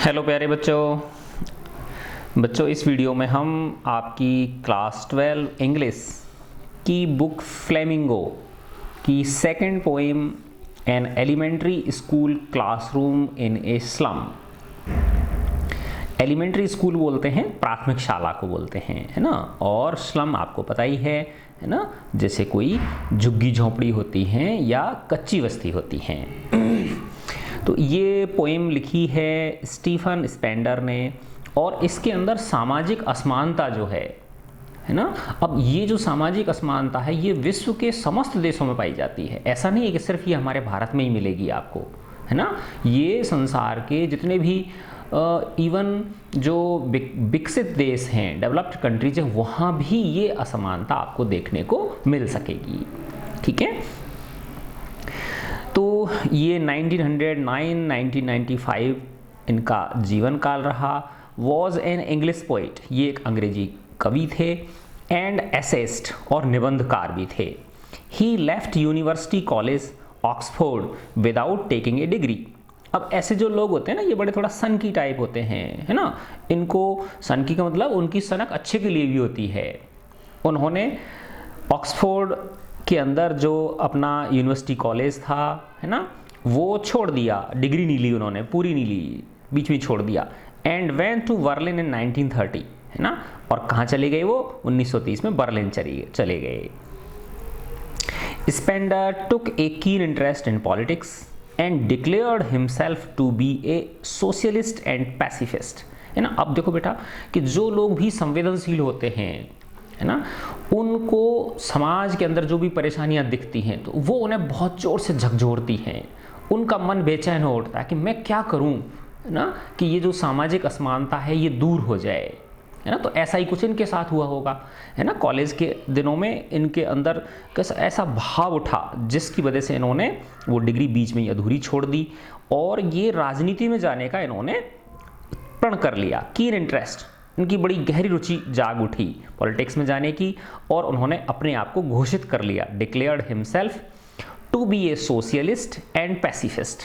Hello प्यारे बच्चों। इस वीडियो में हम आपकी क्लास 12 इंग्लिश की बुक फ्लेमिंगो की second poem an elementary school classroom in a slum. Elementary school बोलते हैं प्राथमिक शाला को बोलते हैं, है ना। और स्लम आपको पता ही है ना, जैसे कोई झुग्गी झोंपड़ी होती हैं या कच्ची बस्ती होती हैं। तो ये पोएम लिखी है स्टीफन स्पेंडर ने, और इसके अंदर सामाजिक असमानता जो है ना। अब ये जो सामाजिक असमानता है ये विश्व के समस्त देशों में पाई जाती है। ऐसा नहीं है कि सिर्फ ये हमारे भारत में ही मिलेगी आपको, है ना। ये संसार के जितने भी इवन जो विकसित देश हैं, डेवलप्ड कंट्रीज हैं, वहाँ भी ये असमानता आपको देखने को मिल सकेगी। ठीक है। तो ये 1909-1995 इनका जीवन काल रहा। वॉज एन इंग्लिश पोइट, ये एक अंग्रेजी कवि थे, एंड एसेस्ट और निबंधकार भी थे। He left university college Oxford without taking a degree. अब ऐसे जो लोग होते हैं ना, ये बड़े थोड़ा सनकी टाइप होते हैं, है ना। इनको सनकी का मतलब उनकी सनक अच्छे के लिए भी होती है। उन्होंने ऑक्सफोर्ड के अंदर जो अपना यूनिवर्सिटी कॉलेज था, है ना, वो छोड़ दिया। डिग्री नहीं ली उन्होंने, पूरी नहीं ली, बीच में छोड़ दिया। And went to Berlin in 1930, है ना। और कहाँ चले गए वो? 1930 में बर्लिन चले गए। Spender took a keen interest in politics and declared himself to be a socialist and pacifist, है ना। अब देखो बेटा कि जो लोग भी संवेदनशील होते हैं, है ना, उनको समाज के अंदर जो भी परेशानियां दिखती हैं तो वो उन्हें बहुत जोर से झकझोरती हैं। उनका मन बेचैन हो उठता है कि मैं क्या करूं, है ना, कि ये जो सामाजिक असमानता है ये दूर हो जाए, है ना। तो ऐसा ही कुछ इनके साथ हुआ होगा, है ना। कॉलेज के दिनों में इनके अंदर कैसा ऐसा भाव उठा जिसकी वजह से इन्होंने वो डिग्री बीच में ही अधूरी छोड़ दी, और ये राजनीति में जाने का इन्होंने प्रण कर लिया। कीन इंटरेस्ट, इनकी बड़ी गहरी रुचि जाग उठी पॉलिटिक्स में जाने की, और उन्होंने अपने आप को घोषित कर लिया, declared himself to be a socialist and pacifist.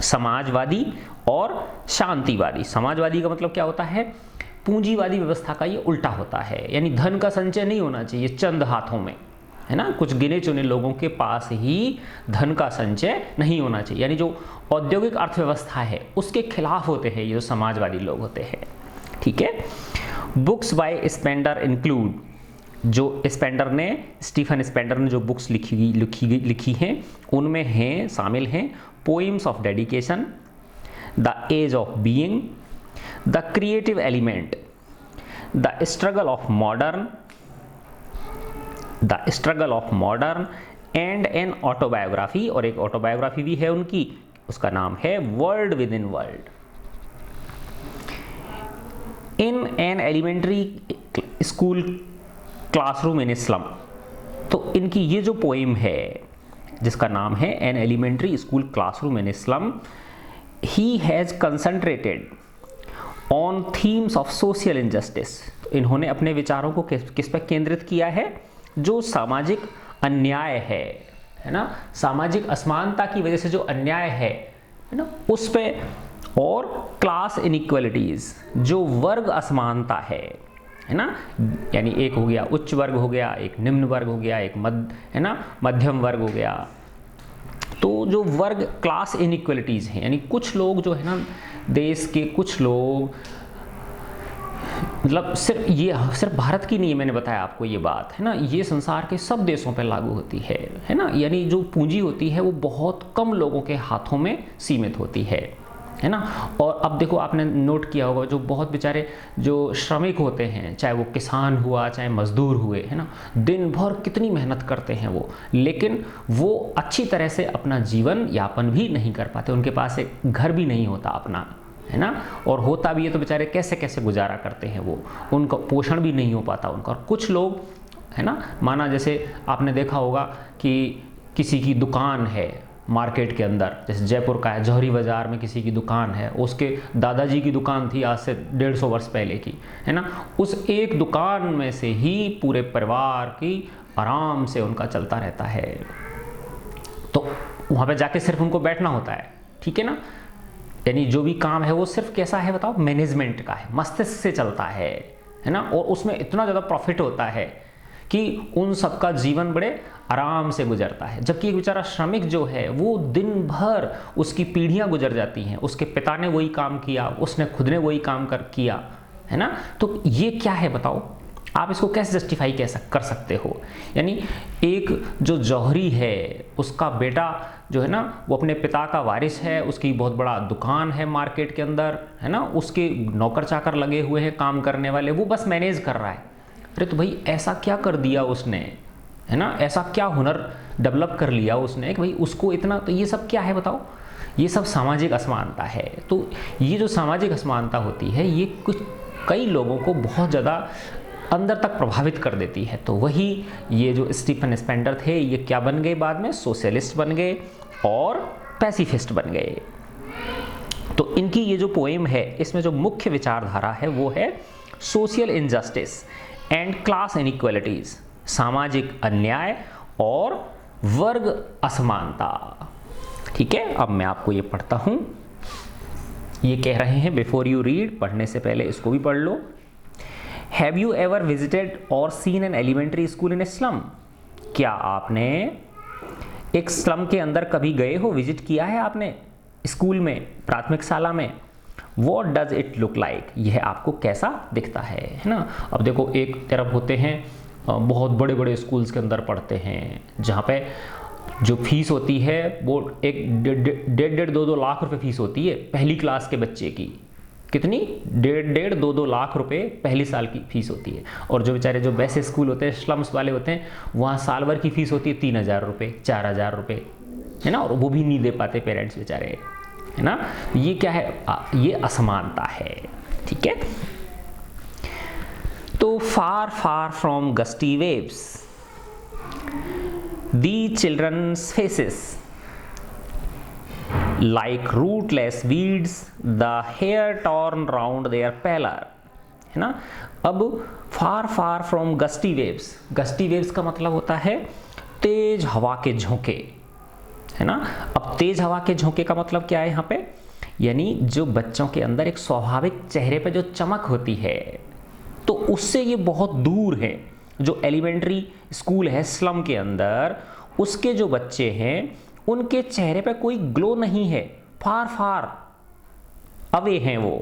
समाजवादी और शांतिवादी। समाजवादी का मतलब क्या होता है? पूंजीवादी व्यवस्था का ये उल्टा होता है, यानी धन का संचय नहीं होना चाहिए चंद हाथों में, है ना। कुछ गिने चुने लोगों के पास ही धन का संचय नहीं होना चाहिए, यानी जो औद्योगिक अर्थव्यवस्था है उसके खिलाफ होते हैं ये जो समाजवादी लोग होते हैं। ठीक है। बुक्स बाय स्पेंडर इंक्लूड, जो स्टीफन स्पेंडर ने जो बुक्स लिखी हैं उनमें हैं, शामिल हैं poems of dedication, the edge of being, the creative element, the struggle of modern and an autobiography, और एक ऑटोबायोग्राफी भी है उनकी, उसका नाम है world within world. In an elementary school classroom in a slum. तो इनकी ये जो पोइम है जिसका नाम है an elementary school classroom in Islam, he has concentrated on themes of social injustice. इन्होंने अपने विचारों को किस पर केंद्रित किया है? जो सामाजिक अन्याय है ना, सामाजिक असमानता की वजह से जो अन्याय है ना, उस पे, और क्लास इनइक्वालिटीज, जो वर्ग असमानता है ना, यानी एक हो गया उच्च वर्ग हो गया, एक निम्न वर्ग हो गया, एक है ना मध्यम वर्ग हो गया। तो जो वर्ग क्लास इनइक्वालिटीज हैं, यानी कुछ लोग जो है ना, देश के कुछ लोग, मतलब सिर्फ भारत की नहीं है, मैंने बताया आपको ये बात, है ना, ये संसार के सब देशों पर लागू होती है ना। यानी जो पूंजी होती है वो बहुत कम लोगों के हाथों में सीमित होती है ना। और अब देखो आपने नोट किया होगा, जो बहुत बेचारे जो श्रमिक होते हैं, चाहे वो किसान हुआ चाहे मजदूर हुए, है ना, दिन भर कितनी मेहनत करते हैं वो, लेकिन वो अच्छी तरह से अपना जीवन यापन भी नहीं कर पाते। उनके पास एक घर भी नहीं होता अपना, है ना, और होता भी है तो बेचारे कैसे कैसे गुजारा करते हैं वो, उनका पोषण भी नहीं हो पाता उनका। और कुछ लोग, है ना, माना जैसे आपने देखा होगा कि किसी की दुकान है मार्केट के अंदर, जैसे जयपुर का है, जौहरी बाजार में किसी की दुकान है, उसके दादाजी की दुकान थी आज से 150 वर्ष पहले की, है ना। उस एक दुकान में से ही पूरे परिवार की आराम से उनका चलता रहता है। तो वहाँ पे जाके सिर्फ उनको बैठना होता है, ठीक है ना। यानी जो भी काम है वो सिर्फ कैसा है बताओ, मैनेजमेंट का है, मस्तिष्क से चलता है ना, और उसमें इतना ज़्यादा प्रॉफिट होता है कि उन सबका जीवन बड़े आराम से गुजरता है। जबकि एक बेचारा श्रमिक जो है वो दिन भर, उसकी पीढ़ियां गुजर जाती हैं, उसके पिता ने वही काम किया, उसने खुद ने वही काम किया, है ना। तो ये क्या है बताओ, आप इसको कैसे जस्टिफाई कर सकते हो। यानी एक जो जौहरी है उसका बेटा जो है ना वो अपने पिता का वारिस है, उसकी बहुत बड़ा दुकान है मार्केट के अंदर, है ना, उसके नौकर चाकर लगे हुए हैं काम करने वाले, वो बस मैनेज कर रहा है। अरे तो भाई ऐसा क्या कर दिया उसने, है ना, ऐसा क्या हुनर डेवलप कर लिया उसने कि भाई उसको इतना, तो ये सब क्या है बताओ, ये सब सामाजिक असमानता है। तो ये जो सामाजिक असमानता होती है ये कुछ कई लोगों को बहुत ज़्यादा अंदर तक प्रभावित कर देती है। तो वही ये जो स्टीफन स्पेंडर थे ये क्या बन गए, बाद में सोशलिस्ट बन गए और पैसिफिस्ट बन गए। तो इनकी ये जो पोएम है इसमें जो मुख्य विचारधारा है वो है social injustice and class inequalities, सामाजिक अन्याय और वर्ग असमानता। ठीक है, अब मैं आपको ये पढ़ता हूं। ये कह रहे हैं, बिफोर यू रीड, पढ़ने से पहले इसको भी पढ़ लो। Have you ever visited or seen an elementary school in a slum? क्या आपने एक स्लम के अंदर कभी गए हो, विजिट किया है आपने स्कूल में, प्राथमिक शाला में? What does it look like? यह आपको कैसा दिखता है ना। अब देखो, एक तरफ होते हैं बहुत बड़े बड़े स्कूल्स के अंदर पढ़ते हैं जहाँ पे जो फीस होती है वो एक 1.5-2 लाख रुपए फीस होती है पहली क्लास के बच्चे की। कितनी? 1.5-2 लाख रुपए पहली साल की फीस होती है। और जो बेचारे जो वैसे स्कूल होते हैं, स्लम्स वाले होते हैं, वहाँ साल भर की फीस होती है 3,000 रुपये, 4,000 रुपये, है ना, और वो भी नहीं दे पाते पेरेंट्स बेचारे, है ना। ये क्या है, ये असमानता है। ठीक है, तो far far from gusty waves the children's faces like rootless weeds, the hair torn round their pallor, है ना। अब far far from gusty waves, gusty waves का मतलब होता है तेज हवा के झोंके, है ना। अब तेज हवा के झोंके का मतलब क्या है यहाँ पे, यानी जो बच्चों के अंदर एक स्वाभाविक चेहरे पे जो चमक होती है, तो उससे ये बहुत दूर है। जो एलिमेंट्री स्कूल है स्लम के अंदर, उसके जो बच्चे हैं उनके चेहरे पे कोई ग्लो नहीं है, फार फार अवे हैं वो,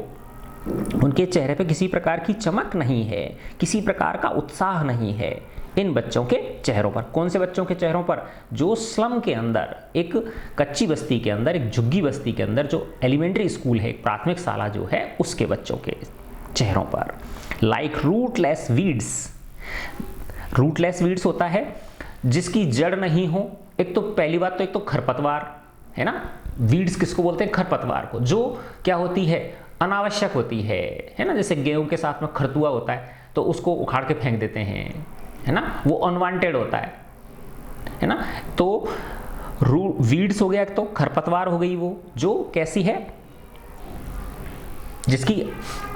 उनके चेहरे पे किसी प्रकार की चमक नहीं है, किसी प्रकार का उत्साह नहीं है इन बच्चों के चेहरों पर। कौन से बच्चों के चेहरों पर? जो स्लम के अंदर, एक कच्ची बस्ती के अंदर, एक झुग्गी बस्ती के अंदर जो एलिमेंट्री स्कूल है, प्राथमिक शाला जो है, उसके बच्चों के चेहरों पर। Like rootless weeds, rootless weeds होता है जिसकी जड़ नहीं हो। एक तो पहली बात तो एक तो खरपतवार, है ना। वीड्स किसको बोलते हैं? खरपतवार को, जो क्या होती है, अनावश्यक होती है ना। जैसे गेहूं के साथ में खरतुआ होता है तो उसको उखाड़ के फेंक देते हैं, है ना, वो अनवांटेड होता है ना। तो वीड्स हो गया, एक तो खरपतवार हो गई वो जो कैसी है, जिसकी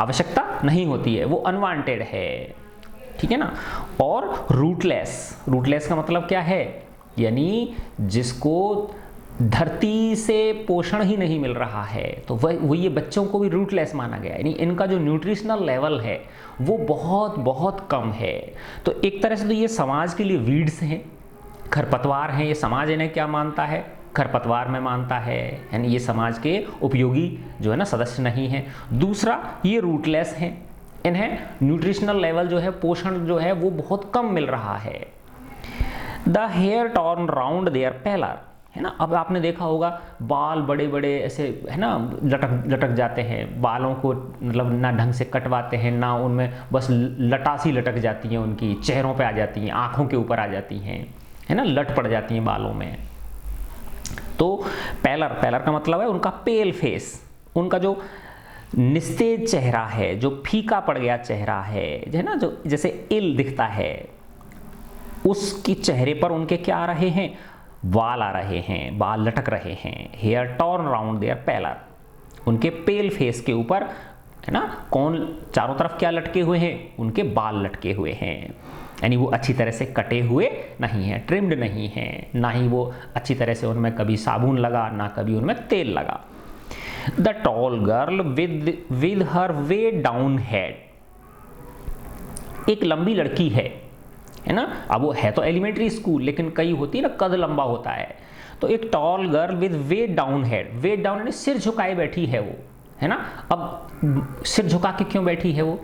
आवश्यकता नहीं होती है, वो अनवांटेड है, ठीक है ना। और रूटलेस, रूटलेस का मतलब क्या है, यानी जिसको धरती से पोषण ही नहीं मिल रहा है, तो वह ये बच्चों को भी रूटलेस माना गया, यानी इनका जो न्यूट्रिशनल लेवल है वो बहुत बहुत कम है। तो एक तरह से तो ये समाज के लिए वीड्स हैं, खरपतवार हैं। ये समाज इन्हें क्या मानता है? खरपतवार में मानता है, यानी ये समाज के उपयोगी जो है ना सदस्य नहीं है। दूसरा, ये रूटलेस हैं, इन्हें न्यूट्रिशनल लेवल जो है, पोषण जो है वो बहुत कम मिल रहा है। The hair torn round their pallor, है ना। अब आपने देखा होगा बाल बड़े बड़े ऐसे, है ना, लटक जाते हैं, बालों को मतलब ना ढंग से कटवाते हैं, ना उनमें बस लटासी लटक जाती हैं, उनकी चेहरों पे आ जाती हैं, आँखों के ऊपर आ जाती हैं, है ना, लट पड़ जाती हैं बालों में। तो पैलर, पैलर का मतलब है उनका पेल फेस, उनका जो निस्तेज चेहरा है, जो फीका पड़ गया चेहरा है ना, जो जैसे इल दिखता है, उसकी चेहरे पर उनके क्या आ रहे हैं? बाल आ रहे हैं, बाल लटक रहे हैं। Hair torn round their pallor, उनके पेल फेस के ऊपर, है ना, कौन चारों तरफ क्या लटके हुए हैं? उनके बाल लटके हुए हैं, यानी वो अच्छी तरह से कटे हुए नहीं हैं, ट्रिम्ड नहीं हैं, ना ही वो अच्छी तरह से उनमें कभी साबुन लगा, ना कभी उनमें तेल लगा। The tall girl with her weighed down head, एक लंबी लड़की है ना। अब वो है तो एलिमेंट्री स्कूल, लेकिन कई होती है ना कद लंबा होता है, तो एक tall girl with way down head, way down यानी सिर झुकाए बैठी है वो, है ना। अब सिर झुका के क्यों बैठी है वो,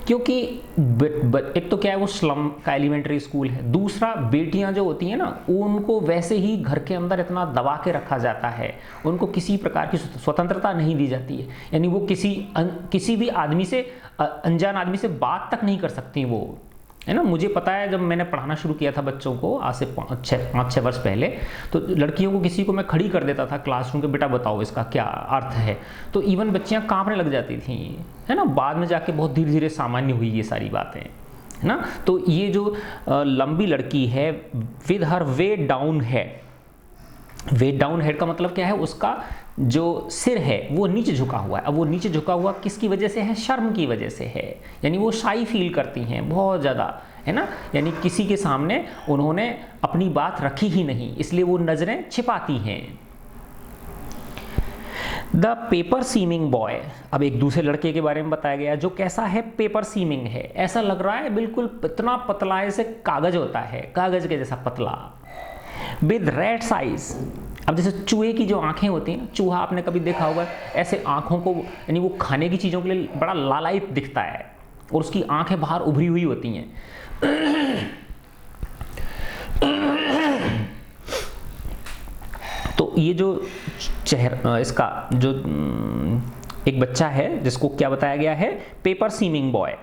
क्योंकि एक तो क्या है वो स्लम का एलिमेंट्री स्कूल है, दूसरा बेटियां जो होती हैं ना उनको वैसे ही घर के अंदर इतना दबा के रखा जाता है, उनको किसी प्रकार की स्वतंत्रता नहीं दी जाती है, यानी वो किसी भी आदमी से, अनजान आदमी से बात तक नहीं कर सकती वो, है ना। मुझे पता है जब मैंने पढ़ाना शुरू किया था बच्चों को आज से 5-6 वर्ष पहले, तो लड़कियों को किसी को मैं खड़ी कर देता था क्लासरूम के, बेटा बताओ इसका क्या अर्थ है, तो इवन बच्चियां कांपने लग जाती थी, है ना। बाद में जाके बहुत धीरे धीरे सामान्य हुई ये सारी बातें, है ना। तो ये जो लंबी लड़की है with her weighed down head, weighed down head का मतलब क्या है, उसका जो सिर है वो नीचे झुका हुआ है। अब वो नीचे झुका हुआ किसकी वजह से है, शर्म की वजह से है, यानी वो शाई फील करती हैं बहुत ज़्यादा, है ना, यानी किसी के सामने उन्होंने अपनी बात रखी ही नहीं, इसलिए वो नज़रें छिपाती हैं। द पेपर सीमिंग बॉय, अब एक दूसरे लड़के के बारे में बताया गया जो कैसा है, पेपर सीमिंग है, ऐसा लग रहा है बिल्कुल इतना पतला जैसे कागज होता है, कागज के जैसा पतला। विद रेड साइज, अब जैसे चूहे की जो आंखें होती हैं, चूहा आपने कभी देखा होगा ऐसे आंखों को, यानी वो खाने की चीज़ों के लिए बड़ा लालायित दिखता है और उसकी आंखें बाहर उभरी हुई होती हैं। तो ये जो चेहरा, इसका जो एक बच्चा है जिसको क्या बताया गया है, paper seeming boy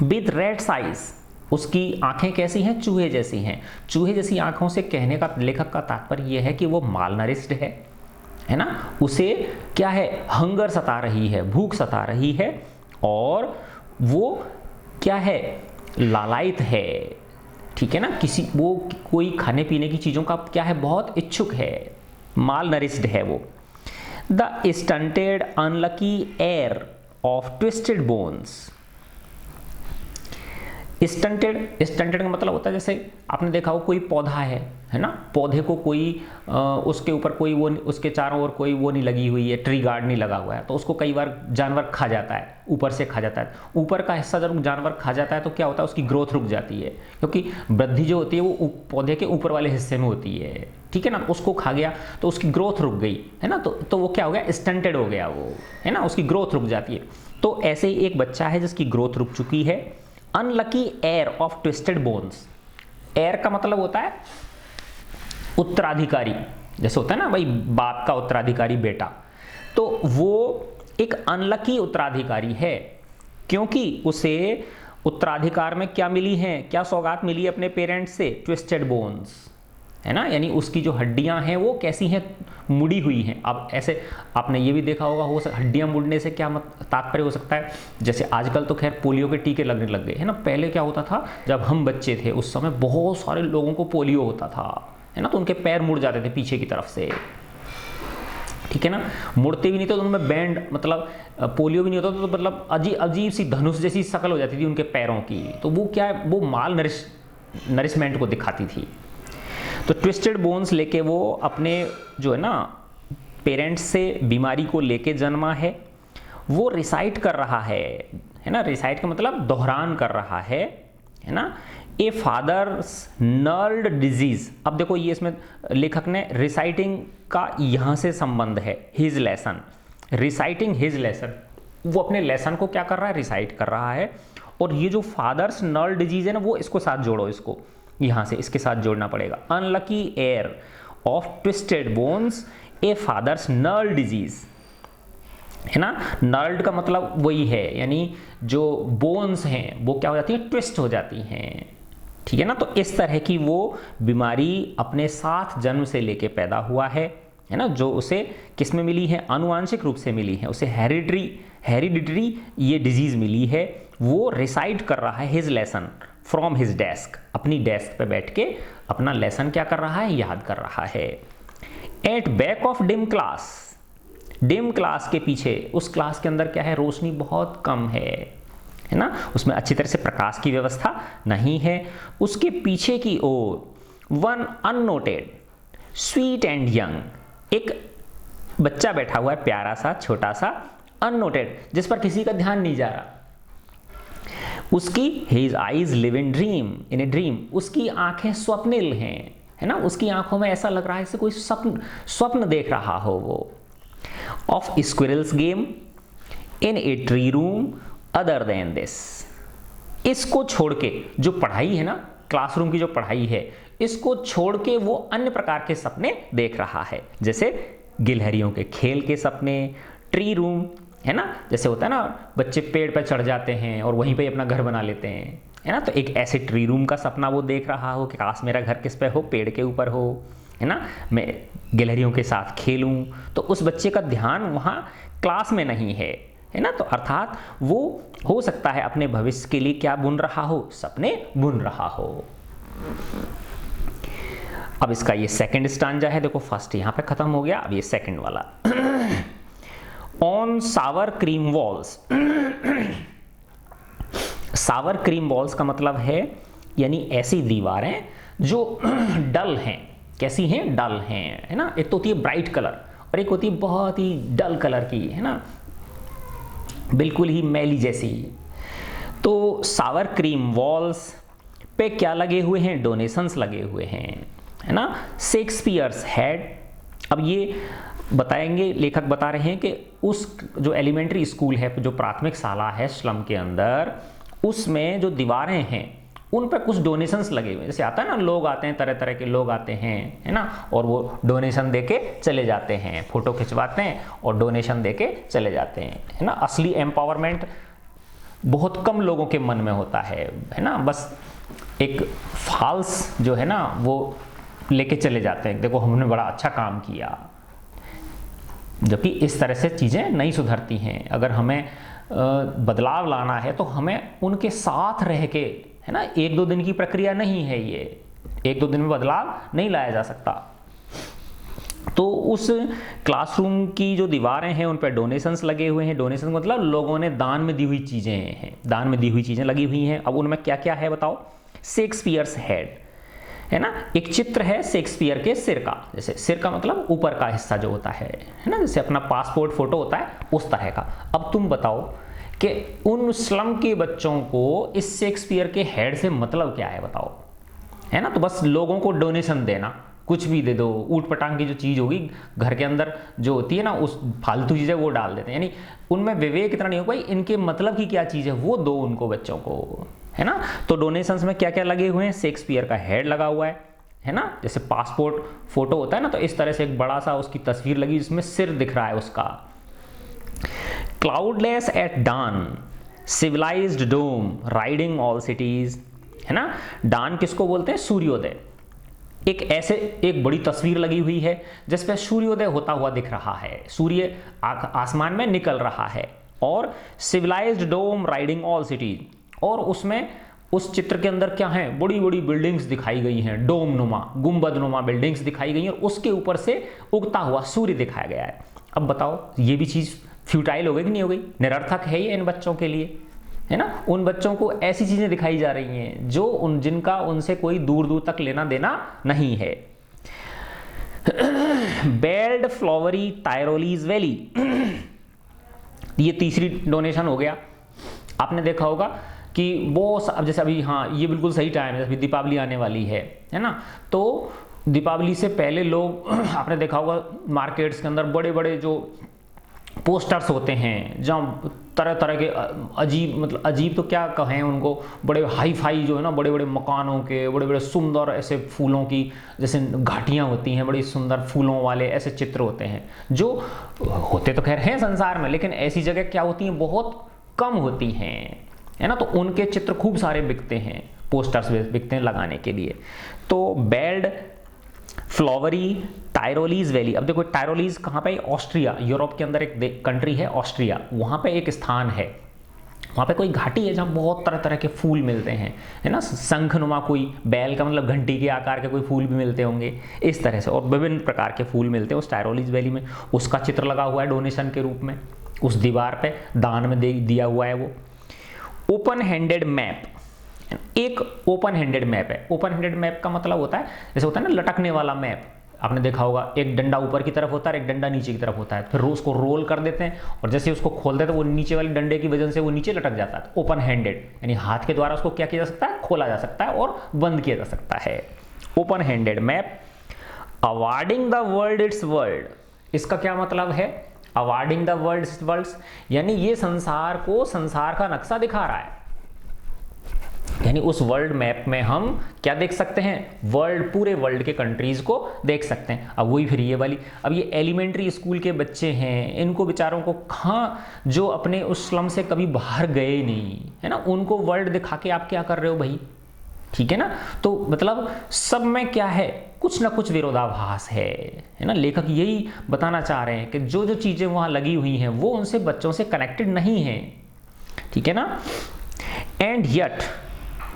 with rat's eyes, उसकी आंखें कैसी हैं, चूहे जैसी हैं। चूहे जैसी आंखों से कहने का लेखक का तात्पर्य यह है कि वो माल नरिश्ड है ना, उसे क्या है, हंगर सता रही है, भूख सता रही है, और वो क्या है, लालायित है, ठीक है ना, वो कोई खाने पीने की चीज़ों का क्या है, बहुत इच्छुक है, माल नरिश्ड है वो। The stunted unlucky heir of twisted bones, stunted का मतलब होता है जैसे आपने देखा हो कोई पौधा है ना, पौधे को कोई उसके ऊपर कोई वो, उसके चारों ओर कोई वो नहीं लगी हुई है, ट्री गार्ड नहीं लगा हुआ है, तो उसको कई बार जानवर खा जाता है, ऊपर से खा जाता है। ऊपर का हिस्सा जब जानवर खा जाता है तो क्या होता है, उसकी ग्रोथ रुक जाती है, क्योंकि वृद्धि जो होती है वो पौधे के ऊपर वाले हिस्से में होती है, ठीक है ना। उसको खा गया तो उसकी ग्रोथ रुक गई, है ना, तो वो क्या हो गया, स्टंटेड हो गया वो, है ना, उसकी ग्रोथ रुक जाती है। तो ऐसे ही एक बच्चा है जिसकी ग्रोथ रुक चुकी है। Unlucky heir of twisted bones, air का मतलब होता है उत्तराधिकारी, जैसे होता है ना भाई बाप का उत्तराधिकारी बेटा, तो वो एक अनलकी उत्तराधिकारी है, क्योंकि उसे उत्तराधिकार में क्या मिली है, क्या सौगात मिली है अपने पेरेंट्स से, ट्विस्टेड बोन्स, है ना, यानी उसकी जो हड्डियां हैं वो कैसी हैं, मुड़ी हुई हैं। अब ऐसे आपने ये भी देखा होगा, हड्डियां मुड़ने से क्या तात्पर्य हो सकता है, जैसे आजकल तो खैर पोलियो के टीके लगने लग गए, है ना। पहले क्या होता था, जब हम बच्चे थे उस समय बहुत सारे लोगों को पोलियो होता था, है ना, तो उनके पैर मुड़ जाते थे पीछे की तरफ से, ठीक है ना, मुड़ते भी नहीं थे तो उनमें बैंड, मतलब पोलियो भी नहीं होता तो मतलब अजीब सी धनुष जैसी शक्ल हो जाती थी उनके पैरों की, तो वो क्या है, वो माल नरिशमेंट को दिखाती थी। तो ट्विस्टेड बोन्स लेके वो अपने जो है ना पेरेंट्स से बीमारी को लेके जन्मा है, वो रिसाइट कर रहा है ना, रिसाइट का मतलब दोहरान कर रहा है ना। ए फादर्स नर्ल्ड डिजीज, अब देखो ये इसमें लेखक ने रिसाइटिंग का यहाँ से संबंध है, his lesson, reciting his lesson, वो अपने लेसन को क्या कर रहा है, रिसाइट कर रहा है। और ये जो फादर्स नर्ल डिजीज है ना, वो इसको साथ जोड़ो, इसको यहाँ से इसके साथ जोड़ना पड़ेगा। Unlucky heir of twisted bones a father's gnarl disease, है ना, नर्ल्ड का मतलब वही है, यानी जो बोन्स हैं वो क्या हो जाती है, ट्विस्ट हो जाती हैं, ठीक है ना। तो इस तरह की वो बीमारी अपने साथ जन्म से लेके पैदा हुआ है ना, जो उसे किस में मिली है, आनुवांशिक रूप से मिली है, उसे हेरिडिटरी ये डिजीज मिली है। वो रिसाइट कर रहा है his lesson from his desk, अपनी डेस्क पे बैठ के अपना लेसन क्या कर रहा है, याद कर रहा है। At back of dim class, dim class के पीछे, उस क्लास के अंदर क्या है, रोशनी बहुत कम है ना, उसमें अच्छी तरह से प्रकाश की व्यवस्था नहीं है। उसके पीछे की ओर one unnoted sweet and young, एक बच्चा बैठा हुआ है प्यारा सा छोटा सा अननोटेड, जिस पर किसी का ध्यान नहीं जा रहा। उसकी his eyes live in dream, in a dream, उसकी आंखें स्वप्निल हैं, है ना, उसकी आंखों में ऐसा लग रहा है जैसे कोई स्वप्न देख रहा हो वो। Of squirrels game in a tree room other than this, इसको छोड़ के जो पढ़ाई है ना, क्लासरूम की जो पढ़ाई है, इसको छोड़ के वो अन्य प्रकार के सपने देख रहा है, जैसे गिलहरियों के खेल के सपने, ट्री रूम, है ना, जैसे होता है ना बच्चे पेड़ पर चढ़ जाते हैं और वहीं पे अपना घर बना लेते हैं, है ना, तो एक ऐसे ट्री रूम का सपना वो देख रहा हो कि काश मेरा घर किस पे हो, पेड़ के ऊपर हो, है ना, मैं गिलहरियों के साथ खेलूं। तो उस बच्चे का ध्यान वहाँ क्लास में नहीं है, है ना, तो अर्थात वो हो सकता है अपने भविष्य के लिए क्या बुन रहा हो, सपने बुन रहा हो। अब इसका ये सेकंड स्टांजा है, देखो फर्स्ट यहाँ पे खत्म हो गया, अब ये सेकंड वाला। On Sawar cream walls, Sawar cream walls का मतलब है यानी ऐसी दीवारें जो डल हैं, कैसी हैं, डल हैं, है ना, एक तो होती है ब्राइट कलर और एक होती है बहुत ही डल कलर की, है ना, बिल्कुल ही मैली जैसी। तो सावर क्रीम वॉल्स पे क्या लगे हुए हैं, डोनेशंस लगे हुए हैं, है ना, शेक्सपियर्स हैड। अब ये बताएंगे, लेखक बता रहे हैं कि उस जो एलिमेंट्री स्कूल है, जो प्राथमिक शाला है स्लम के अंदर, उसमें जो दीवारें हैं उन पर कुछ डोनेशंस लगे हुए, जैसे आता है ना, लोग आते हैं, तरह तरह के लोग आते हैं, है ना, और वो डोनेशन देके चले जाते हैं, फोटो खिंचवाते हैं और डोनेशन देके चले जाते हैं, है ना। असली एम्पावरमेंट बहुत कम लोगों के मन में होता है ना, बस एक फॉल्स जो है ना वो लेके चले जाते हैं, देखो हमने बड़ा अच्छा काम किया, जबकि इस तरह से चीज़ें नहीं सुधरती हैं। अगर हमें बदलाव लाना है तो हमें उनके साथ रह के, है ना, एक दो दिन की प्रक्रिया नहीं है ये, एक दो दिन में बदलाव नहीं लाया जा सकता। तो उस क्लासरूम की जो दीवारें हैं उन पर डोनेशंस लगे हुए हैं, डोनेशन मतलब लोगों ने दान में दी हुई चीज़ें हैं, दान में दी हुई चीज़ें लगी हुई हैं। अब उनमें क्या क्या है बताओ। शेक्सपियर्स हेड, है ना, एक चित्र है शेक्सपियर के सिर का, जैसे सिर का मतलब ऊपर का हिस्सा जो होता है ना, जैसे अपना पासपोर्ट फोटो होता है उस तरह का। अब तुम बताओ कि उन स्लम के बच्चों को इस शेक्सपियर के हेड से मतलब क्या है बताओ, है ना। तो बस लोगों को डोनेशन देना, कुछ भी दे दो, ऊट पटांग की जो चीज़ होगी घर के अंदर जो होती है ना, उस फालतू चीज़ें वो डाल देते हैं, यानी उनमें विवेक इतना नहीं हो, भाई इनके मतलब की क्या चीज़ है वो दो उनको बच्चों को, है ना। तो डोनेशंस में क्या क्या लगे हुए हैं, शेक्सपियर का हेड लगा हुआ है ना, जैसे पासपोर्ट फोटो होता है ना, तो इस तरह से एक बड़ा सा उसकी तस्वीर लगी जिसमें सिर दिख रहा है उसका। क्लाउडलेस एट डान, सिविलाइज्ड डोम राइडिंग ऑल सिटीज, है ना। डान किसको बोलते हैं, सूर्योदय। एक ऐसे एक बड़ी तस्वीर लगी हुई है जिस पे सूर्योदय होता हुआ दिख रहा है, सूर्य आसमान में निकल रहा है, और सिविलाइज्ड डोम राइडिंग ऑल सिटीज, और उसमें उस चित्र के अंदर क्या है, बड़ी बड़ी बिल्डिंग्स दिखाई गई हैं, डोम नुमा गुंबद नुमा बिल्डिंग्स दिखाई गई हैं, और उसके ऊपर से उगता हुआ सूर्य दिखाया गया है। अब बताओ ये भी चीज़ फ्यूटाइल हो गई कि नहीं हो गई, निरर्थक है ये इन बच्चों के लिए, है ना। उन बच्चों को ऐसी चीज़ें दिखाई जा रही हैं जो जिनका उनसे कोई दूर दूर तक लेना देना नहीं है। बेल्ड फ्लावरी टायरोलीज वैली, ये तीसरी डोनेशन हो गया। आपने देखा होगा कि वो अब जैसे अभी, हाँ ये बिल्कुल सही टाइम है, अभी दीपावली आने वाली है ना, तो दीपावली से पहले लोग आपने देखा होगा मार्केट्स के अंदर बड़े बड़े जो पोस्टर्स होते हैं जहाँ तरह तरह के अजीब, मतलब अजीब तो क्या कहें उनको, बड़े हाई फाई जो है ना, बड़े बड़े मकानों के, बड़े बड़े सुंदर ऐसे फूलों की जैसे घाटियाँ होती हैं, बड़ी सुंदर फूलों वाले ऐसे चित्र होते हैं, जो होते तो खैर हैं संसार में, लेकिन ऐसी जगह क्या होती हैं, बहुत कम होती हैं, है ना। तो उनके चित्र खूब सारे बिकते हैं, पोस्टर्स बिकते हैं लगाने के लिए। तो बेल्ड फ्लावरी टायरोलीज वैली, अब देखो टायरोलीज कहाँ पे, ऑस्ट्रिया, यूरोप के अंदर एक कंट्री है ऑस्ट्रिया, वहाँ पे एक स्थान है, वहाँ पे कोई घाटी है जहाँ बहुत तरह तरह के फूल मिलते हैं, है ना, शंखनुमा, कोई बैल का मतलब घंटी के आकार के कोई फूल भी मिलते होंगे इस तरह से, और विभिन्न प्रकार के फूल मिलते हैं उस टायरोलीज वैली में। उसका चित्र लगा हुआ है डोनेशन के रूप में, उस दीवार पे दान में दिया हुआ है वो। ओपन हैंडेड मैप, एक ओपन हैंडेड मैप है। ओपन हैंडेड मैप का मतलब होता है, जैसे होता है ना लटकने वाला मैप, आपने देखा होगा, एक डंडा ऊपर की तरफ होता है, एक डंडा नीचे की तरफ होता है, फिर उसको रोल कर देते हैं और जैसे उसको खोलते हैं तो वो नीचे वाले डंडे की वजह से वो नीचे लटक जाता है। ओपन हैंडेड यानी हाथ के द्वारा उसको क्या किया जा सकता है, खोला जा सकता है और बंद किया जा सकता है। Open handed map awarding the world it's world, इसका क्या मतलब है, awarding the world it's world यानी ये संसार को संसार का नक्शा दिखा रहा है। यानी उस वर्ल्ड मैप में हम क्या देख सकते हैं, वर्ल्ड, पूरे वर्ल्ड के कंट्रीज को देख सकते हैं। अब वही फिर ये वाली, अब ये एलिमेंट्री स्कूल के बच्चे हैं, इनको बेचारों को कहाँ, जो अपने उस स्लम से कभी बाहर गए नहीं है ना, उनको वर्ल्ड दिखा के आप क्या कर रहे हो भाई, ठीक है ना। तो मतलब सब में क्या है, कुछ ना कुछ विरोधाभास है ना। लेखक यही बताना चाह रहे हैं कि जो जो चीजें वहां लगी हुई हैं वो उनसे बच्चों से कनेक्टेड नहीं है, ठीक है ना। And yet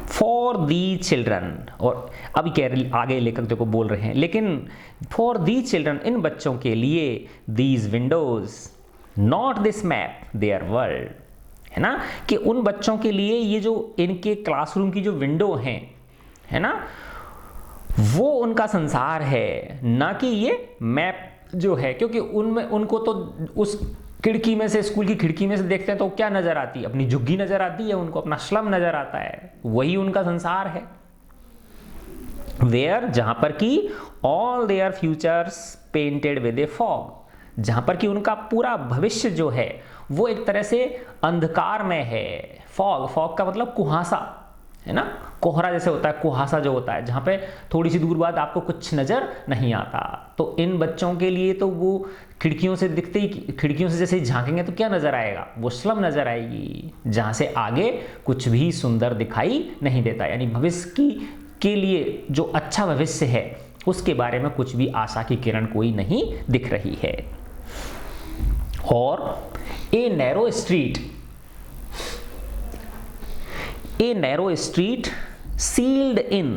for the children, और अभी कह आगे लेखक देखो बोल रहे हैं, लेकिन फॉर दी चिल्ड्रन, इन बच्चों के लिए, these Windows not this map there world, है ना, कि उन बच्चों के लिए ये जो इनके क्लासरूम की जो विंडो हैं, है ना, वो उनका संसार है, ना कि ये मैप जो है। क्योंकि उनमें उनको तो उस खिड़की में से, स्कूल की खिड़की में से देखते हैं तो क्या नजर आती है, अपनी झुग्गी नजर आती है, उनको अपना स्लम नजर आता है, वही उनका संसार है। वेयर, जहां पर कि all there futures painted with A fog, जहां पर कि उनका पूरा भविष्य जो है वो एक तरह से अंधकार में है। फॉग, फॉग का मतलब कुहासा, है ना, कोहरा जैसे होता है, कुहासा जो होता है, जहां पे थोड़ी सी दूर बाद आपको कुछ नजर नहीं आता। तो इन बच्चों के लिए तो वो खिड़कियों से दिखते ही, खिड़कियों से जैसे झांकेंगे तो क्या नजर आएगा, वो स्लम नजर आएगी, जहां से आगे कुछ भी सुंदर दिखाई नहीं देता। यानी भविष्य की के लिए जो अच्छा भविष्य है उसके बारे में कुछ भी आशा की किरण कोई नहीं दिख रही है। और a narrow street, a narrow street sealed in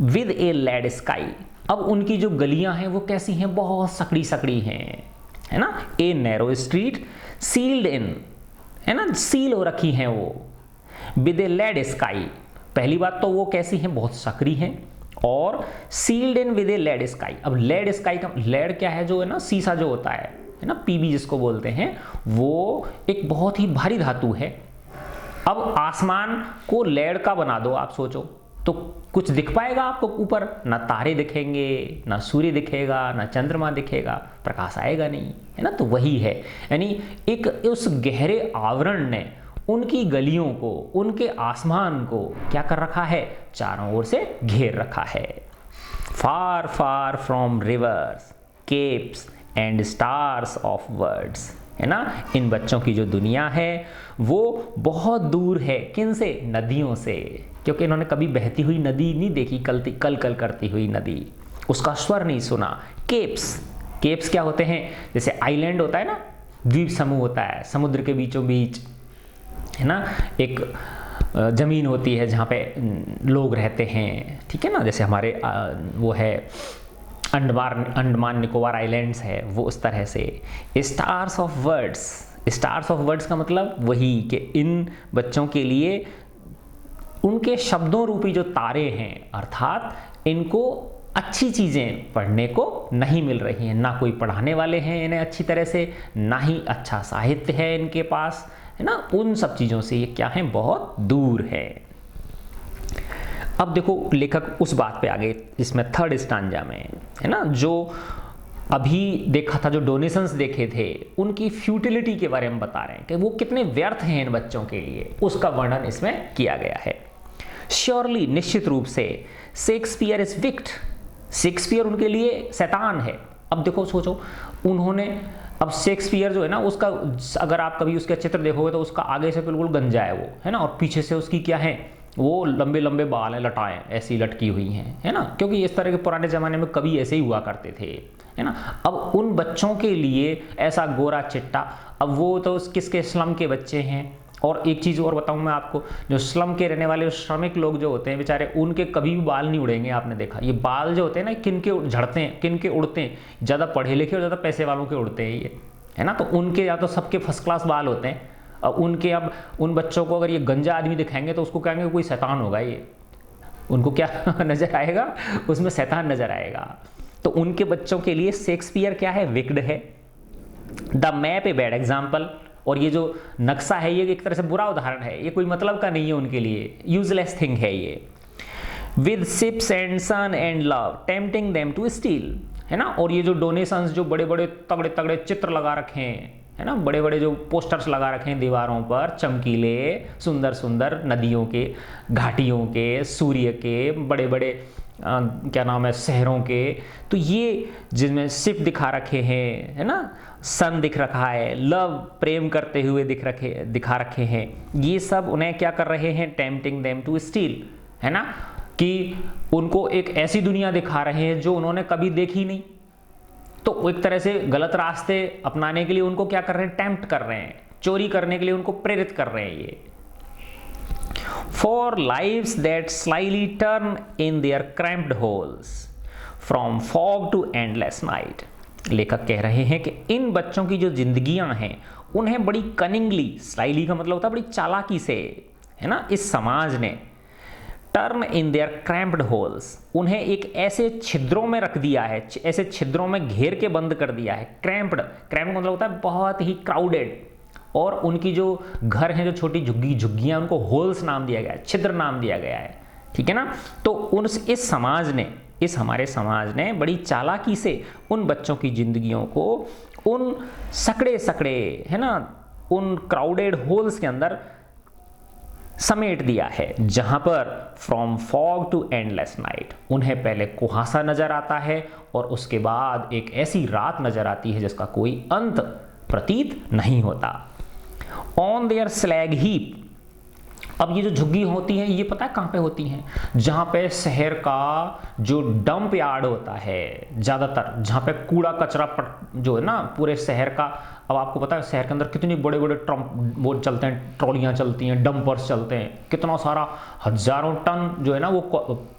with a lead sky, अब उनकी जो गलियां हैं वो कैसी हैं, बहुत सकड़ी सकड़ी हैं, है ना। ए नैरो स्ट्रीट सील्ड इन, है ना, सील हो रखी हैं वो, विद ए लेड स्काई, पहली बात तो वो कैसी हैं, बहुत सकड़ी हैं, और sealed in with a lead sky. अब लेड स्काई का, लेड क्या है, जो है ना शीशा जो होता है ना, पीबी जिसको बोलते हैं, वो एक बहुत ही भारी धातु है। अब आसमान को लेड का बना दो, आप सोचो तो कुछ दिख पाएगा आपको ऊपर, ना तारे दिखेंगे, ना सूर्य दिखेगा, ना चंद्रमा दिखेगा, प्रकाश आएगा नहीं, है ना। तो वही है, यानी एक उस गहरे आवरण ने उनकी गलियों को, उनके आसमान को क्या कर रखा है, चारों ओर से घेर रखा है। Far far from rivers, capes and stars of words, है ना। इन बच्चों की जो दुनिया है वो बहुत दूर है, किन से, नदियों से, क्योंकि इन्होंने कभी बहती हुई नदी नहीं देखी, कल कल करती हुई नदी, उसका स्वर नहीं सुना। केप्स, केप्स क्या होते हैं, जैसे आइलैंड होता है ना, द्वीप समूह होता है, समुद्र के बीचों बीच, है ना, एक जमीन होती है जहाँ पे लोग रहते हैं, ठीक है ना, जैसे हमारे वो है अंडमान निकोबार आइलैंड्स है, वो उस तरह से। Stars of words, stars of words का मतलब वही कि इन बच्चों के लिए उनके शब्दों रूपी जो तारे हैं, अर्थात इनको अच्छी चीज़ें पढ़ने को नहीं मिल रही हैं, ना कोई पढ़ाने वाले हैं इन्हें अच्छी तरह से, ना ही अच्छा साहित्य है इनके पास, है ना, उन सब चीज़ों से ये क्या है, बहुत दूर है। अब देखो लेखक उस बात पे आगे, इसमें थर्ड स्टांजा में, है ना, जो अभी देखा था, जो डोनेशंस देखे थे उनकी फ्यूटिलिटी के बारे में बता रहे हैं कि वो कितने व्यर्थ हैं इन बच्चों के लिए, उसका वर्णन इसमें किया गया है। श्योरली, निश्चित रूप से, शेक्सपियर इज विक्ट, शेक्सपियर उनके लिए शैतान है। अब देखो सोचो, उन्होंने, अब शेक्सपियर जो है ना, उसका अगर आप कभी उसका चित्र देखोगे तो उसका आगे से बिल्कुल गंजा है वो, है ना, और पीछे से उसकी क्या है, वो लंबे लंबे बाल हैं, लटाएं ऐसी लटकी हुई हैं, है ना, क्योंकि इस तरह के पुराने ज़माने में कभी ऐसे ही हुआ करते थे, है ना। अब उन बच्चों के लिए ऐसा गोरा चिट्टा, अब वो तो किसके, स्लम के बच्चे हैं। और एक चीज़ और बताऊं मैं आपको, जो स्लम के रहने वाले श्रमिक लोग जो होते हैं बेचारे, उनके कभी भी बाल नहीं उड़ेंगे। आपने देखा, ये बाल जो होते हैं ना, किन के झड़ते हैं, किन के उड़ते हैं, ज़्यादा पढ़े लिखे और ज़्यादा पैसे वालों के उड़ते हैं ये, है ना। तो उनके या तो सबके फर्स्ट क्लास बाल होते हैं, अब उनके, अब उन बच्चों को अगर ये गंजा आदमी दिखाएंगे तो उसको कहेंगे कोई शैतान होगा ये, उनको क्या नजर आएगा, उसमें शैतान नजर आएगा। तो उनके बच्चों के लिए शेक्सपियर क्या है, विक्ड है। The map a bad example, और ये जो नक्शा है ये एक तरह से बुरा उदाहरण है, ये कोई मतलब का नहीं है उनके लिए, यूजलेस थिंग है ये। With ships and sun and love tempting them to steal, है ना। और ये जो डोनेशंस, जो बड़े बड़े तगड़े तगड़े चित्र लगा रखे हैं, है ना, बड़े बड़े जो पोस्टर्स लगा रखे हैं दीवारों पर, चमकीले सुंदर सुंदर नदियों के, घाटियों के, सूर्य के, बड़े बड़े क्या नाम है, शहरों के, तो ये जिनमें शिप दिखा रखे हैं, है ना, सन दिख रखा है, लव प्रेम करते हुए दिखा रखे हैं, ये सब उन्हें क्या कर रहे हैं, टेम्पटिंग देम टू स्टील, है ना, कि उनको एक ऐसी दुनिया दिखा रहे हैं जो उन्होंने कभी देखी नहीं। तो एक तरह से गलत रास्ते अपनाने के लिए उनको क्या कर रहे हैं, टेम्प्ट कर रहे हैं, चोरी करने के लिए उनको प्रेरित कर रहे हैं ये। For lives that slyly turn in their cramped holes from fog to endless night, लेखक कह रहे हैं कि इन बच्चों की जो जिंदगियां हैं उन्हें बड़ी कनिंगली, स्लाइली का मतलब होता है बड़ी चालाकी से, है ना, इस समाज ने turn in their cramped holes, उन्हें एक ऐसे छिद्रों में रख दिया है, ऐसे छिद्रों में घेर के बंद कर दिया है। क्रैम्प्ड, क्रैम्प्ड मतलब होता है बहुत ही क्राउडेड, और उनकी जो घर हैं, जो छोटी झुग्गी झुग्गियाँ, उनको होल्स नाम दिया गया है, छिद्र नाम दिया गया है, ठीक है ना। तो इस समाज ने, इस हमारे समाज ने बड़ी चालाकी से उन बच्चों की जिंदगियों को उन सकड़े सकड़े, है ना, उन क्राउडेड होल्स के अंदर समेट दिया है, जहां पर from fog to endless night, उन्हें पहले कुहासा नजर आता है और उसके बाद एक ऐसी रात नजर आती है जिसका कोई अंत प्रतीत नहीं होता। ऑन देयर स्लैग हीप, अब ये जो झुग्गी होती हैं ये पता है कहाँ पे होती हैं, जहाँ पे शहर का जो डंप यार्ड होता है ज़्यादातर, जहाँ पे कूड़ा कचरा जो है ना पूरे शहर का, अब आपको पता है शहर के अंदर कितने बड़े बड़े वो चलते हैं, ट्रॉलियाँ चलती हैं, डंपर्स चलते हैं, कितना सारा हजारों टन जो है ना वो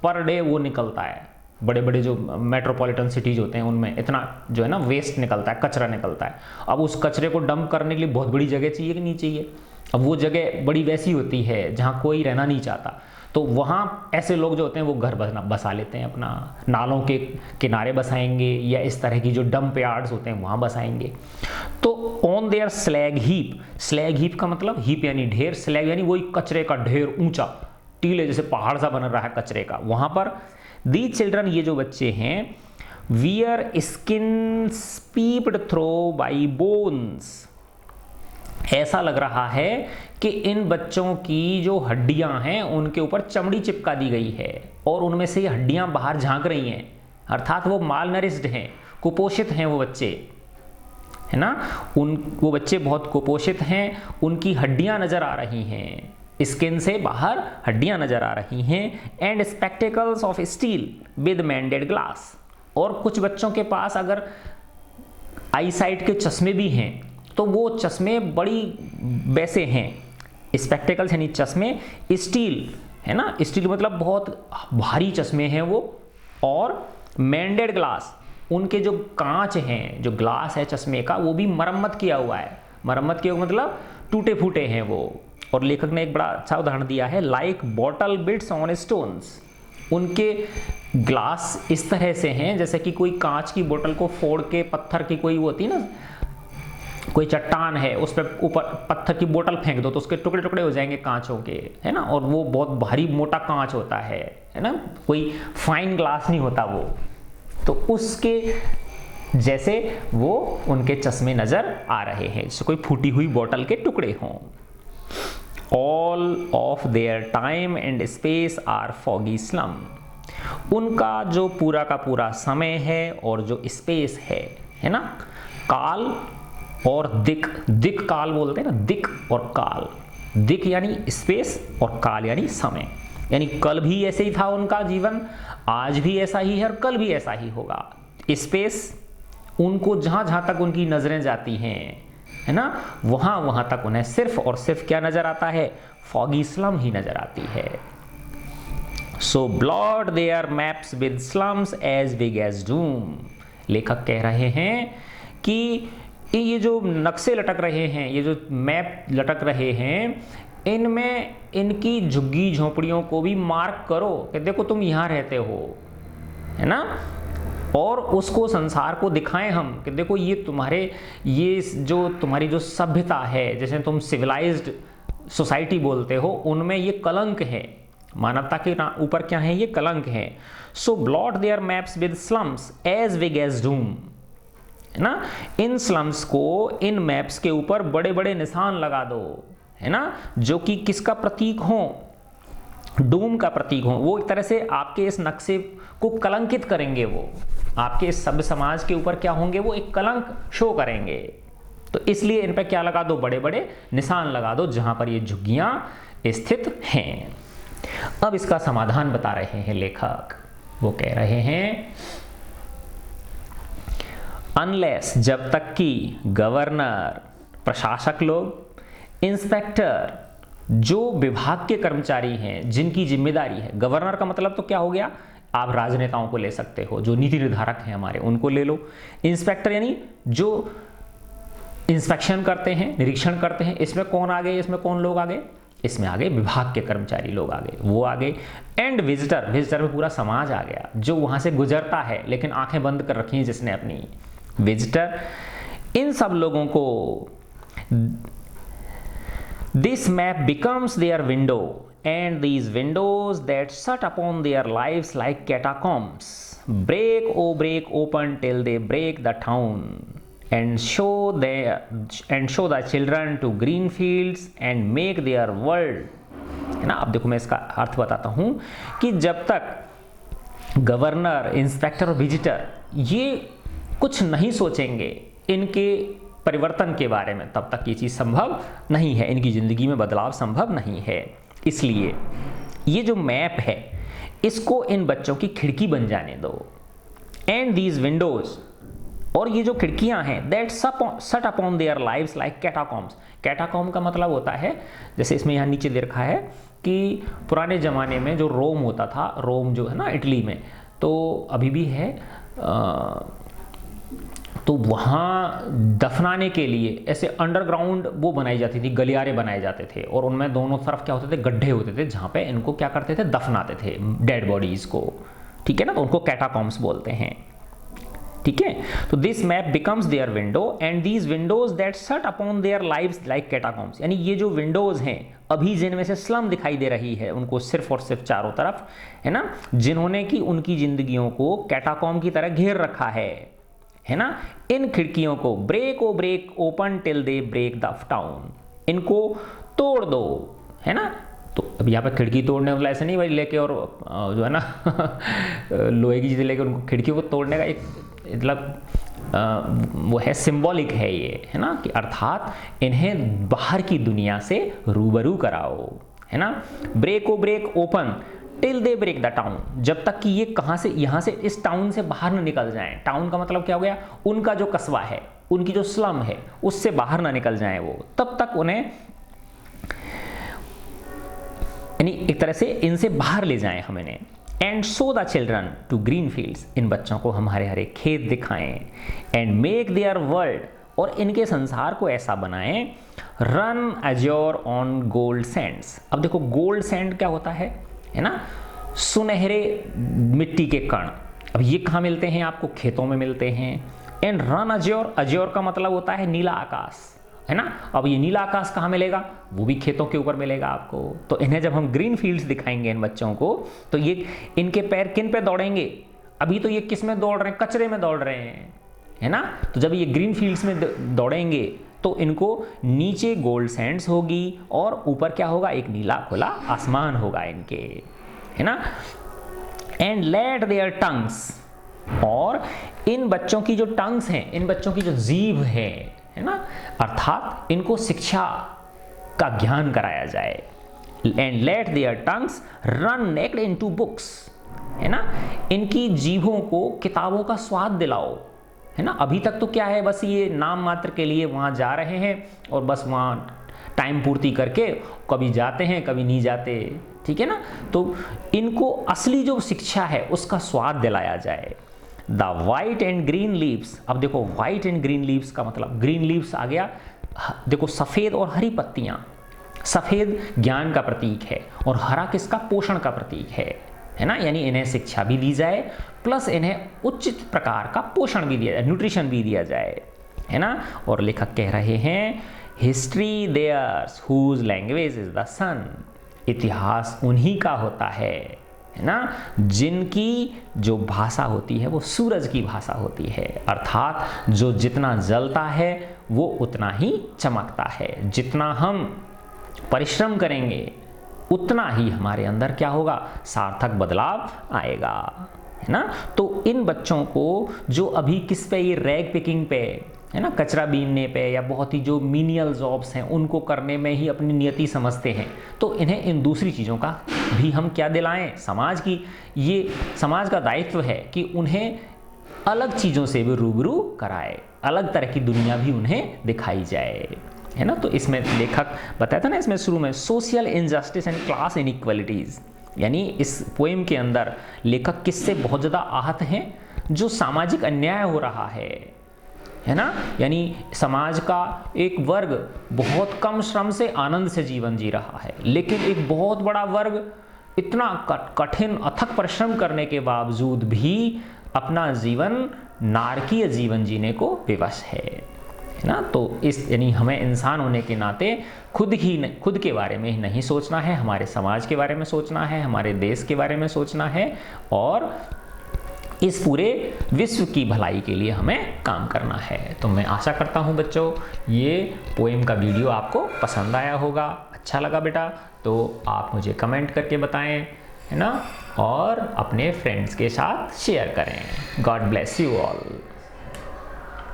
पर डे वो निकलता है। बड़े बड़े जो मेट्रोपॉलिटन सिटीज होते हैं उनमें इतना जो है ना वेस्ट निकलता है, कचरा निकलता है। अब उस कचरे को डंप करने के लिए बहुत बड़ी जगह चाहिए कि नहीं चाहिए। अब वो जगह बड़ी वैसी होती है जहाँ कोई रहना नहीं चाहता, तो वहाँ ऐसे लोग जो होते हैं वो घर बसा लेते हैं, अपना नालों के किनारे बसाएंगे या इस तरह की जो डंप यार्ड्स होते हैं वहाँ बसाएंगे। तो on their slag heap, slag heap का मतलब हीप यानी ढेर, स्लैग यानी वही कचरे का ढेर, ऊंचा टीले जैसे पहाड़ सा बन रहा है कचरे का, वहाँ पर दी चिल्ड्रन, ये जो बच्चे हैं, where skin peeped through by bones, ऐसा लग रहा है कि इन बच्चों की जो हड्डियां हैं उनके ऊपर चमड़ी चिपका दी गई है और उनमें से ये हड्डियां बाहर झांक रही हैं, अर्थात वो माल नरिश्ड हैं, कुपोषित हैं वो बच्चे, है ना, वो बच्चे बहुत कुपोषित हैं, उनकी हड्डियां नजर आ रही हैं, स्किन से बाहर हड्डियां नजर आ रही हैं। And spectacles of steel with mended glass, और कुछ बच्चों के पास अगर आई साइट के चश्मे भी हैं तो वो चश्मे बड़ी वैसे हैं, स्पेक्टिकल्स यानी चश्मे, स्टील है ना, स्टील मतलब बहुत भारी चश्मे हैं वो, और मैंडेड ग्लास, उनके जो कांच हैं, जो ग्लास है चश्मे का वो भी मरम्मत किया हुआ है, मरम्मत किया हुआ मतलब टूटे फूटे हैं वो। और लेखक ने एक बड़ा अच्छा उदाहरण दिया है, like bottle beads on stones, उनके ग्लास इस तरह से हैं जैसे कि कोई कांच की बोतल को फोड़ के, पत्थर की कोई वो होती है ना, कोई चट्टान है उस पर ऊपर पत्थर की बोतल फेंक दो तो उसके टुकड़े टुकड़े हो जाएंगे कांचों के, है ना, और वो बहुत भारी मोटा कांच होता है ना, कोई फाइन ग्लास नहीं होता वो, तो उसके जैसे वो उनके चश्मे नजर आ रहे हैं, जैसे कोई फूटी हुई बोतल के टुकड़े हों। All of their time and space are foggy slum, उनका जो पूरा का पूरा समय है और जो स्पेस है ना, काल और दिक, दिक काल बोलते हैं ना, दिक और काल, दिक यानी स्पेस और काल यानी समय, यानी कल भी ऐसे ही था उनका जीवन, आज भी ऐसा ही है और कल भी ऐसा ही होगा। स्पेस, उनको जहां जहां तक उनकी नजरें जाती हैं, है ना, वहां वहां तक उन्हें सिर्फ और सिर्फ क्या नजर आता है, फॉगी स्लम ही नजर आती है। So blot their maps with slums as big as doom, लेखक कह रहे हैं कि ये जो नक्शे लटक रहे हैं, ये जो मैप लटक रहे हैं, इनमें इनकी झुग्गी झोंपड़ियों को भी मार्क करो कि देखो तुम यहाँ रहते हो, है ना, और उसको संसार को दिखाएं हम कि देखो ये तुम्हारी जो सभ्यता है, जैसे तुम सिविलाइज्ड सोसाइटी बोलते हो, उनमें ये कलंक है, मानवता के ऊपर क्या है, ये कलंक है। So blot their maps with slums as big as doom, है ना, इन स्लम्स को, इन मैप्स के ऊपर बड़े बड़े निशान लगा दो, है ना, जो कि किसका प्रतीक हो, डूम का प्रतीक हो। वो एक तरह से आपके इस नक्शे को कलंकित करेंगे, वो आपके इस सभ्य समाज के ऊपर क्या होंगे, वो एक कलंक शो करेंगे। तो इसलिए इन पर क्या लगा दो, बड़े बड़े निशान लगा दो जहां पर ये झुग्गियां स्थित हैं। अब इसका समाधान बता रहे हैं लेखक, वो कह रहे हैं अनलेस, जब तक कि गवर्नर, प्रशासक लोग, इंस्पेक्टर, जो विभाग के कर्मचारी हैं जिनकी जिम्मेदारी है, गवर्नर का मतलब तो क्या हो गया, आप राजनेताओं को ले सकते हो, जो नीति निर्धारक हैं हमारे, उनको ले लो। इंस्पेक्टर यानी जो इंस्पेक्शन करते हैं, निरीक्षण करते हैं, इसमें कौन आ गए, इसमें कौन लोग आ गए, इसमें आ गए विभाग के कर्मचारी लोग आ गए, वो आ गए। एंड विजिटर, विजिटर में पूरा समाज आ गया, जो वहां से गुजरता है लेकिन आंखें बंद कर रखी हैं जिसने अपनी, विजिटर। इन सब लोगों को this map becomes their window and these windows that shut upon their lives like catacombs break open till they break the town and show the children to green fields and make their world, है ना। अब देखो मैं इसका अर्थ बताता हूं कि जब तक गवर्नर, इंस्पेक्टर और विजिटर ये कुछ नहीं सोचेंगे इनके परिवर्तन के बारे में, तब तक ये चीज़ संभव नहीं है, इनकी ज़िंदगी में बदलाव संभव नहीं है। इसलिए ये जो मैप है इसको इन बच्चों की खिड़की बन जाने दो। एंड दीज विंडोज, और ये जो खिड़कियां हैं, that shut upon their lives like catacombs. Catacomb का मतलब होता है, जैसे इसमें यहाँ नीचे दे रखा है कि पुराने ज़माने में जो रोम होता था, रोम जो है ना इटली में, तो अभी भी है, तो वहाँ दफनाने के लिए ऐसे अंडरग्राउंड वो बनाई जाती थी, गलियारे बनाए जाते थे, और उनमें दोनों तरफ क्या होते थे, गड्ढे होते थे, जहाँ पे इनको क्या करते थे, दफनाते थे डेड बॉडीज को, ठीक है ना, तो उनको कैटाकॉम्स बोलते हैं, ठीक है। तो this map becomes their window and these windows that shut upon their lives like catacombs, यानी ये जो विंडोज हैं अभी जिनमें से स्लम दिखाई दे रही है उनको सिर्फ और सिर्फ चारों तरफ, है ना, जिन्होंने कि उनकी जिंदगियों को कैटाकॉम की तरह घेर रखा है ना, इन खिड़कियों को break open till they break the town, इनको तोड़ दो, है ना। तो अब यहाँ पे खिड़की तोड़ने वाला ऐसा नहीं भाई लेके और जो है ना लोहे की चीज़ें लेके उनको खिड़की को तोड़ने का एक मतलब वो है, सिंबॉलिक है ये, है ना, कि अर्थात इन्हें बाहर की दुनिया से रूबरू कराओ, है ना। Break open till they break the town, जब तक कि ये कहाँ से, यहाँ से इस टाउन से बाहर ना निकल जाएं। टाउन का मतलब क्या हो गया, उनका जो कस्बा है, उनकी जो स्लम है, उससे बाहर ना निकल जाएं वो, तब तक उन्हें, यानी एक तरह से इनसे बाहर ले जाएं हम इन्हें। And show the children to green fields, इन बच्चों को हम हरे हरे खेत दिखाएं। एंड मेक देयर वर्ल्ड, और इनके संसार को ऐसा बनाएं, run Azure on gold Sands. अब देखो गोल्ड सैंड क्या होता है ना, सुनहरे मिट्टी के कण। अब ये कहाँ मिलते हैं आपको, खेतों में मिलते हैं। एंड रन अज्योर, अज्योर का मतलब होता है नीला आकाश, है ना। अब ये नीला आकाश कहाँ मिलेगा, वो भी खेतों के ऊपर मिलेगा आपको। तो इन्हें जब हम ग्रीन फील्ड्स दिखाएंगे इन बच्चों को, तो ये इनके पैर किन पे दौड़ेंगे, अभी तो ये किस में दौड़ रहे हैं, कचरे में दौड़ रहे हैं, है ना। तो जब ये ग्रीन फील्ड्स में दौड़ेंगे तो इनको नीचे गोल्ड सैंड्स होगी और ऊपर क्या होगा, एक नीला खुला आसमान होगा इनके, है ना। एंड लेट देयर टंग्स, और इन बच्चों की जो टंग्स हैं, इन बच्चों की जो जीभ है ना, अर्थात इनको शिक्षा का ज्ञान कराया जाए। And let their tongues run naked into books, है ना, इनकी जीभों को किताबों का स्वाद दिलाओ, है ना। अभी तक तो क्या है, बस ये नाम मात्र के लिए वहाँ जा रहे हैं और बस वहाँ टाइम पूर्ति करके कभी जाते हैं कभी नहीं जाते, ठीक है ना। तो इनको असली जो शिक्षा है उसका स्वाद दिलाया जाए। The white and green leaves, अब देखो वाइट एंड ग्रीन लीव्स का मतलब, ग्रीन लीव्स आ गया, देखो सफ़ेद और हरी पत्तियाँ, सफ़ेद ज्ञान का प्रतीक है और हरा किसका, पोषण का प्रतीक है है ना, यानी इन्हें शिक्षा भी दी जाए प्लस इन्हें उचित प्रकार का पोषण भी दिया जाए, न्यूट्रिशन भी दिया जाए, है ना। और लेखक कह रहे हैं history theirs whose language is the sun, इतिहास उन्हीं का होता है ना, जिनकी जो भाषा होती है वो सूरज की भाषा होती है, अर्थात जो जितना जलता है वो उतना ही चमकता है, जितना हम परिश्रम करेंगे उतना ही हमारे अंदर क्या होगा, सार्थक बदलाव आएगा, है ना। तो इन बच्चों को जो अभी किस पे, ये रैग पिकिंग पे, है ना, कचरा बीनने पे या बहुत ही जो मीनियल जॉब्स हैं उनको करने में ही अपनी नियति समझते हैं, तो इन्हें इन दूसरी चीज़ों का भी हम क्या दिलाएं, समाज की, ये समाज का दायित्व है कि उन्हें अलग चीज़ों से भी रूबरू कराए, अलग तरह की दुनिया भी उन्हें दिखाई जाए, है ना। तो इसमें लेखक बताया था ना इसमें शुरू में, social injustice and class inequalities, यानी इस पोएम के अंदर लेखक किससे बहुत ज़्यादा आहत हैं, जो सामाजिक अन्याय हो रहा है ना, यानी समाज का एक वर्ग बहुत कम श्रम से आनंद से जीवन जी रहा है, लेकिन एक बहुत बड़ा वर्ग इतना कठिन अथक परिश्रम करने के बावजूद भी अपना जीवन नारकीय जीवन जीने को विवश है ना। तो इस यानी हमें इंसान होने के नाते खुद के बारे में ही नहीं सोचना है, हमारे समाज के बारे में सोचना है, हमारे देश के बारे में सोचना है, और इस पूरे विश्व की भलाई के लिए हमें काम करना है। तो मैं आशा करता हूँ बच्चों ये पोएम का वीडियो आपको पसंद आया होगा, अच्छा लगा बेटा तो आप मुझे कमेंट करके बताएं, है ना, और अपने फ्रेंड्स के साथ शेयर करें। God bless you all.